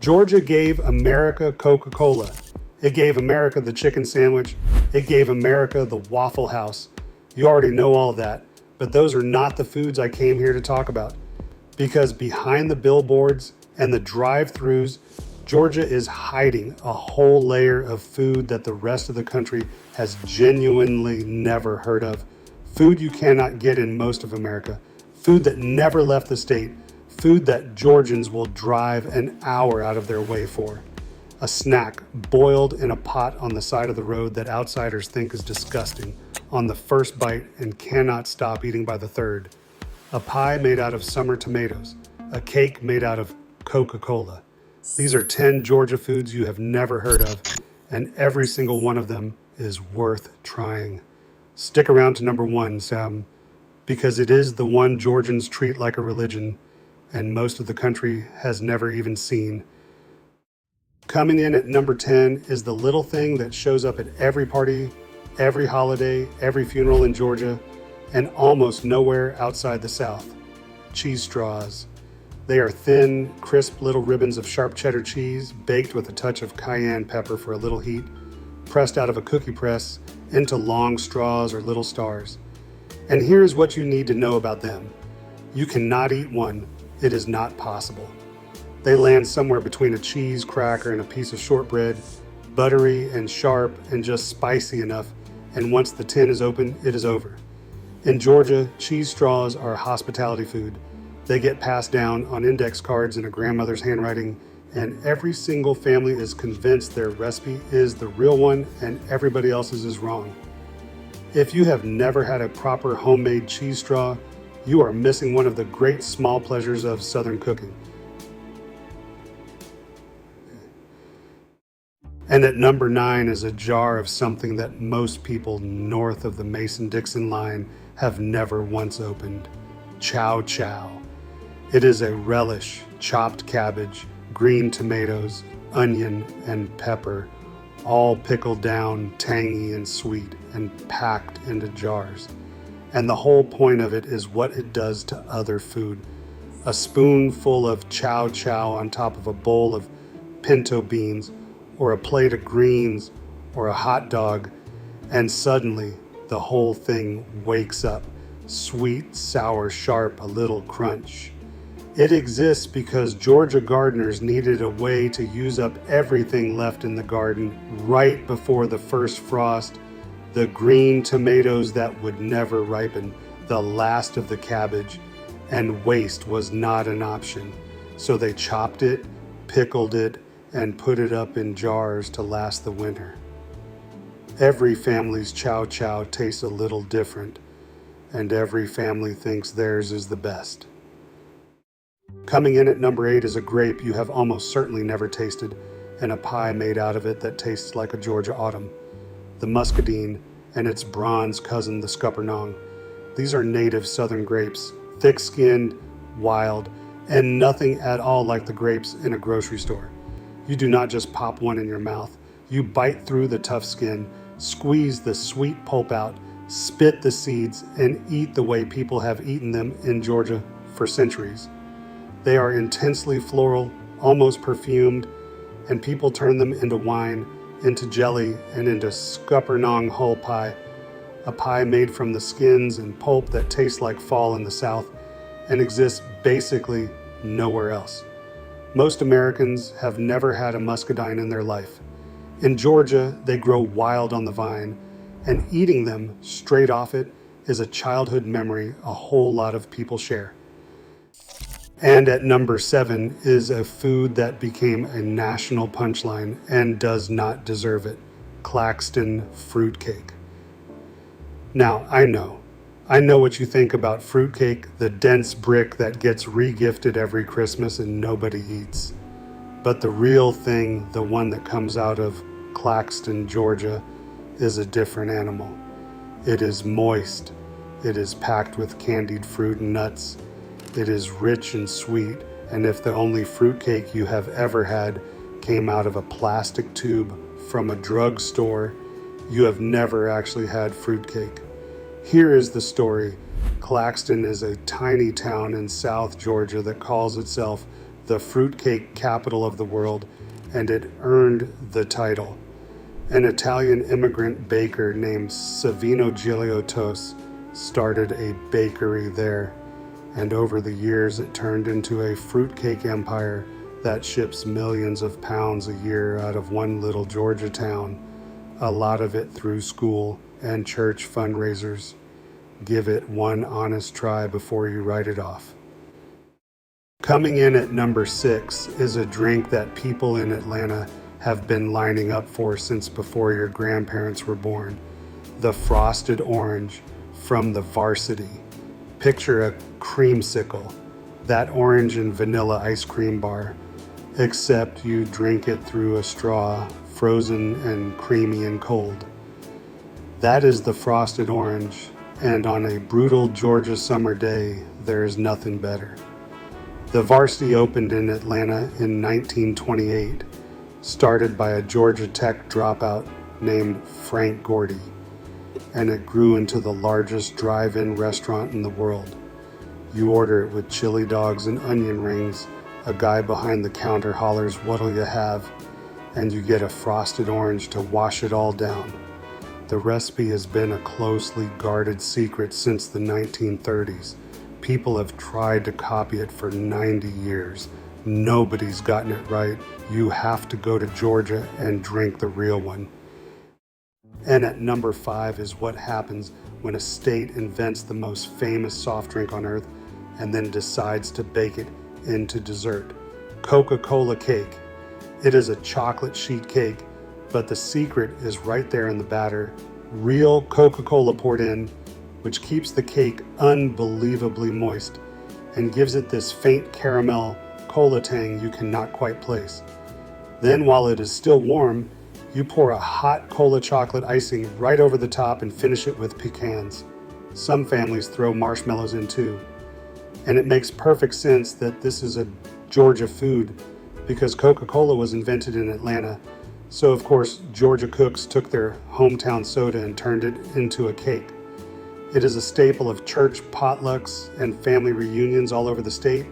Georgia gave America Coca-Cola. It gave America the chicken sandwich. It gave America the Waffle House. You already know all of that, but those are not the foods I came here to talk about. Because behind the billboards and the drive-thrus, Georgia is hiding a whole layer of food that the rest of the country has genuinely never heard of. Food you cannot get in most of America. Food that never left the state. Food that Georgians will drive an hour out of their way for. A snack boiled in a pot on the side of the road that outsiders think is disgusting on the first bite and cannot stop eating by the third. A pie made out of summer tomatoes. A cake made out of Coca-Cola. These are 10 Georgia foods you have never heard of, and every single one of them is worth trying. Stick around to number 1, Sam, because it is the one Georgians treat like a religion, and most of the country has never even seen. Coming in at number 10 is the little thing that shows up at every party, every holiday, every funeral in Georgia, and almost nowhere outside the South. Cheese straws. They are thin, crisp little ribbons of sharp cheddar cheese, baked with a touch of cayenne pepper for a little heat, pressed out of a cookie press into long straws or little stars. And here's what you need to know about them. You cannot eat one. It is not possible. They land somewhere between a cheese cracker and a piece of shortbread, buttery and sharp and just spicy enough, and once the tin is open, it is over. In Georgia, cheese straws are hospitality food. They get passed down on index cards in a grandmother's handwriting, and every single family is convinced their recipe is the real one and everybody else's is wrong. If you have never had a proper homemade cheese straw, you are missing one of the great small pleasures of Southern cooking. And at number 9 is a jar of something that most people north of the Mason-Dixon line have never once opened. Chow Chow. It is a relish, chopped cabbage, green tomatoes, onion, and pepper, all pickled down, tangy and sweet, and packed into jars. And the whole point of it is what it does to other food. A spoonful of chow chow on top of a bowl of pinto beans, or a plate of greens, or a hot dog, and suddenly the whole thing wakes up. Sweet, sour, sharp, a little crunch. It exists because Georgia gardeners needed a way to use up everything left in the garden right before the first frost, the green tomatoes that would never ripen, the last of the cabbage, and waste was not an option. So they chopped it, pickled it, and put it up in jars to last the winter. Every family's chow chow tastes a little different, and every family thinks theirs is the best. Coming in at number 8 is a grape you have almost certainly never tasted, and a pie made out of it that tastes like a Georgia autumn. The Muscadine and its bronze cousin, the Scuppernong. These are native southern grapes, thick-skinned, wild, and nothing at all like the grapes in a grocery store. You do not just pop one in your mouth. You bite through the tough skin, squeeze the sweet pulp out, spit the seeds, and eat the way people have eaten them in Georgia for centuries. They are intensely floral, almost perfumed, and people turn them into wine, into jelly, and into Scuppernong hull pie, a pie made from the skins and pulp that tastes like fall in the South and exists basically nowhere else. Most Americans have never had a muscadine in their life. In Georgia, they grow wild on the vine, and eating them straight off it is a childhood memory a whole lot of people share. And at number 7 is a food that became a national punchline and does not deserve it: Claxton fruitcake. Now, I know what you think about fruitcake, the dense brick that gets re-gifted every Christmas and nobody eats. But the real thing, the one that comes out of Claxton, Georgia, is a different animal. It is moist. It is packed with candied fruit and nuts. It is rich and sweet, and if the only fruitcake you have ever had came out of a plastic tube from a drugstore, you have never actually had fruitcake. Here is the story. Claxton is a tiny town in South Georgia that calls itself the fruitcake capital of the world, and it earned the title. An Italian immigrant baker named Savino Giliotos started a bakery there, and over the years it turned into a fruitcake empire that ships millions of pounds a year out of one little Georgia town, a lot of it through school and church fundraisers. Give it one honest try before you write it off. Coming in at number 6 is a drink that people in Atlanta have been lining up for since before your grandparents were born. The frosted orange from the Varsity. Picture a creamsicle, that orange and vanilla ice cream bar, except you drink it through a straw, frozen and creamy and cold. That is the frosted orange, and on a brutal Georgia summer day, there is nothing better. The Varsity opened in Atlanta in 1928, started by a Georgia Tech dropout named Frank Gordy, and it grew into the largest drive-in restaurant in the world. You order it with chili dogs and onion rings, a guy behind the counter hollers, "What'll you have?" and you get a frosted orange to wash it all down. The recipe has been a closely guarded secret since the 1930s. People have tried to copy it for 90 years. Nobody's gotten it right. You have to go to Georgia and drink the real one. And at number 5 is what happens when a state invents the most famous soft drink on earth and then decides to bake it into dessert. Coca-Cola cake. It is a chocolate sheet cake, but the secret is right there in the batter. Real Coca-Cola poured in, which keeps the cake unbelievably moist and gives it this faint caramel cola tang you cannot quite place. Then while it is still warm, you pour a hot cola chocolate icing right over the top and finish it with pecans. Some families throw marshmallows in too. And it makes perfect sense that this is a Georgia food because Coca-Cola was invented in Atlanta. So of course, Georgia cooks took their hometown soda and turned it into a cake. It is a staple of church potlucks and family reunions all over the state,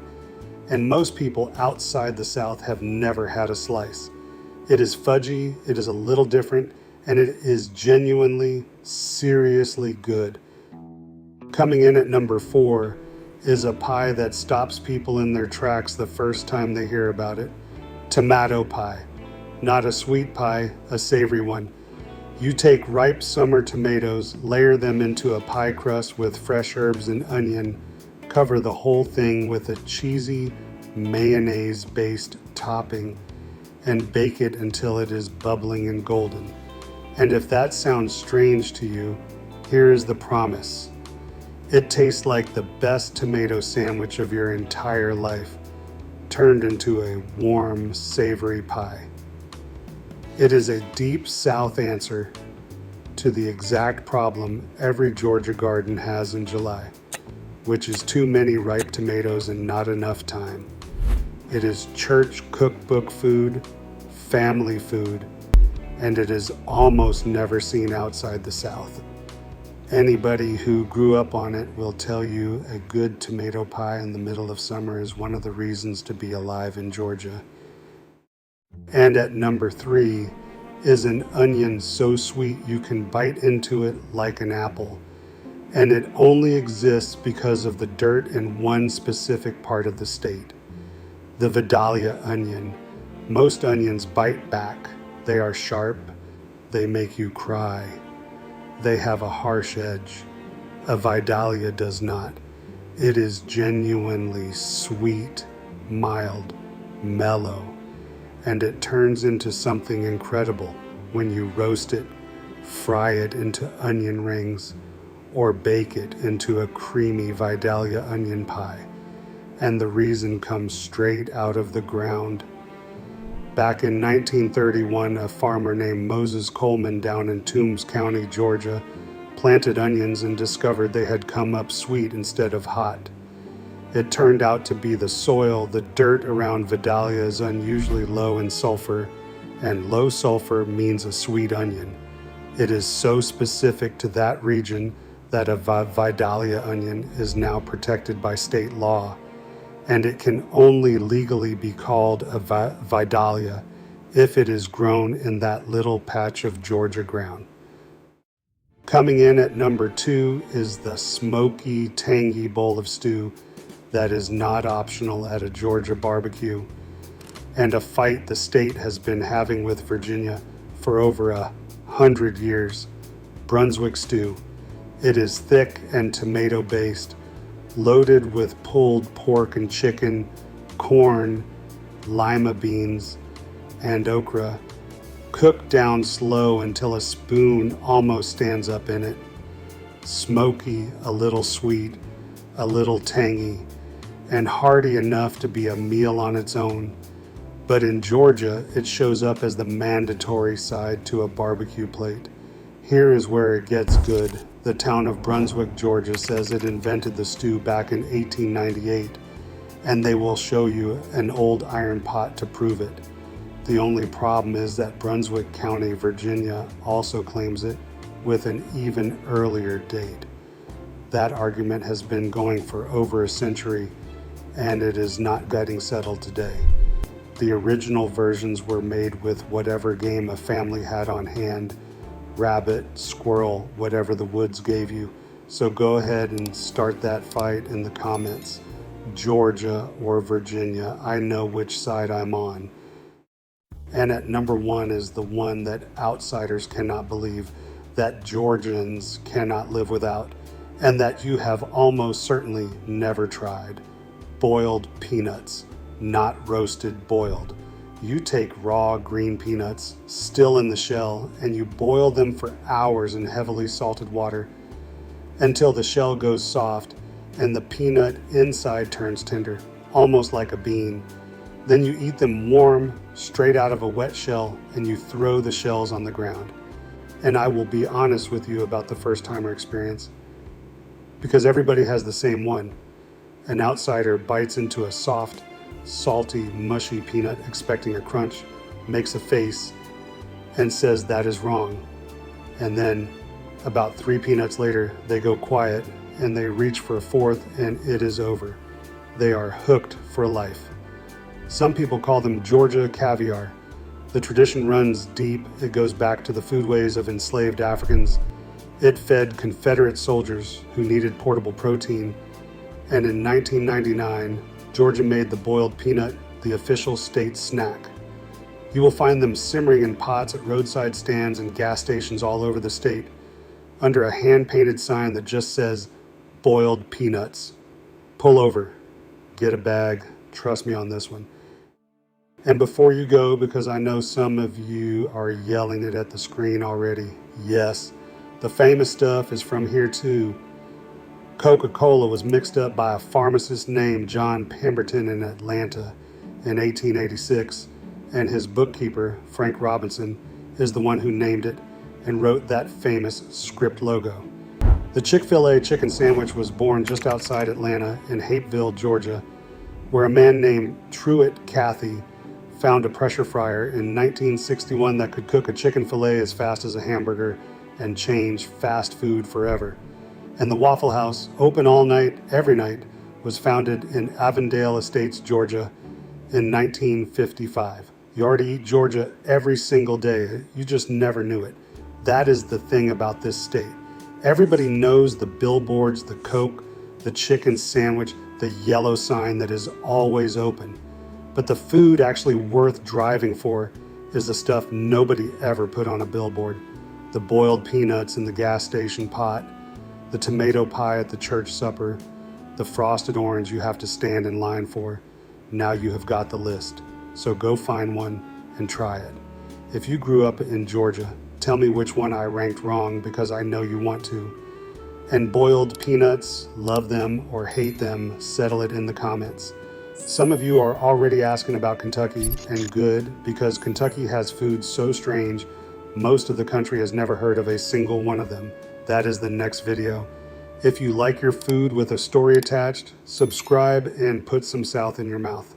and most people outside the South have never had a slice. It is fudgy, it is a little different, and it is genuinely, seriously good. Coming in at number 4 is a pie that stops people in their tracks the first time they hear about it. Tomato pie. Not a sweet pie, a savory one. You take ripe summer tomatoes, layer them into a pie crust with fresh herbs and onion, cover the whole thing with a cheesy mayonnaise-based topping, and bake it until it is bubbling and golden. And if that sounds strange to you, here is the promise. It tastes like the best tomato sandwich of your entire life, turned into a warm, savory pie. It is a deep South answer to the exact problem every Georgia garden has in July, which is too many ripe tomatoes and not enough time. It is church cookbook food, family food, and it is almost never seen outside the South. Anybody who grew up on it will tell you a good tomato pie in the middle of summer is one of the reasons to be alive in Georgia. And at number 3 is an onion so sweet you can bite into it like an apple. And it only exists because of the dirt in one specific part of the state. The Vidalia onion. Most onions bite back. They are sharp. They make you cry. They have a harsh edge. A Vidalia does not. It is genuinely sweet, mild, mellow, and it turns into something incredible when you roast it, fry it into onion rings, or bake it into a creamy Vidalia onion pie. And the reason comes straight out of the ground. Back in 1931, a farmer named Moses Coleman down in Toombs County, Georgia, planted onions and discovered they had come up sweet instead of hot. It turned out to be the soil. The dirt around Vidalia is unusually low in sulfur, and low sulfur means a sweet onion. It is so specific to that region that a Vidalia onion is now protected by state law, and it can only legally be called a Vidalia if it is grown in that little patch of Georgia ground. Coming in at number 2 is the smoky, tangy bowl of stew that is not optional at a Georgia barbecue, and a fight the state has been having with Virginia for over 100 years. Brunswick stew. It is thick and tomato-based, loaded with pulled pork and chicken, corn, lima beans, and okra, cooked down slow until a spoon almost stands up in it. Smoky, a little sweet, a little tangy, and hearty enough to be a meal on its own. But in Georgia, it shows up as the mandatory side to a barbecue plate. Here is where it gets good. The town of Brunswick, Georgia says it invented the stew back in 1898, and they will show you an old iron pot to prove it. The only problem is that Brunswick County, Virginia also claims it with an even earlier date. That argument has been going for over a century, and it is not getting settled today. The original versions were made with whatever game a family had on hand, rabbit, squirrel, whatever the woods gave you. So go ahead and start that fight in the comments. Georgia or Virginia, I know which side I'm on. And at number 1 is the one that outsiders cannot believe, that Georgians cannot live without, and that you have almost certainly never tried. Boiled peanuts, not roasted, boiled. You take raw green peanuts, still in the shell, and you boil them for hours in heavily salted water until the shell goes soft and the peanut inside turns tender, almost like a bean. Then you eat them warm, straight out of a wet shell, and you throw the shells on the ground. And I will be honest with you about the first-timer experience, because everybody has the same one. An outsider bites into a soft, salty, mushy peanut expecting a crunch, makes a face, and says that is wrong. And then, about 3 peanuts later, they go quiet, and they reach for a 4th, and it is over. They are hooked for life. Some people call them Georgia caviar. The tradition runs deep. It goes back to the foodways of enslaved Africans. It fed Confederate soldiers who needed portable protein. And in 1999, Georgia made the boiled peanut the official state snack. You will find them simmering in pots at roadside stands and gas stations all over the state, under a hand-painted sign that just says, boiled peanuts. Pull over, get a bag, trust me on this one. And before you go, because I know some of you are yelling it at the screen already, yes, the famous stuff is from here too. Coca-Cola was mixed up by a pharmacist named John Pemberton in Atlanta in 1886, and his bookkeeper, Frank Robinson, is the one who named it and wrote that famous script logo. The Chick-fil-A chicken sandwich was born just outside Atlanta in Hapeville, Georgia, where a man named Truett Cathy found a pressure fryer in 1961 that could cook a chicken fillet as fast as a hamburger and change fast food forever. And the Waffle House, open all night, every night, was founded in Avondale Estates, Georgia in 1955. You already eat Georgia every single day. You just never knew it. That is the thing about this state. Everybody knows the billboards, the Coke, the chicken sandwich, the yellow sign that is always open. But the food actually worth driving for is the stuff nobody ever put on a billboard. The boiled peanuts in the gas station pot, the tomato pie at the church supper, the frosted orange you have to stand in line for. Now you have got the list. So go find one and try it. If you grew up in Georgia, tell me which one I ranked wrong, because I know you want to. And boiled peanuts, love them or hate them, settle it in the comments. Some of you are already asking about Kentucky, and good, because Kentucky has food so strange, most of the country has never heard of a single one of them. That is the next video. If you like your food with a story attached, subscribe and put some South in your mouth.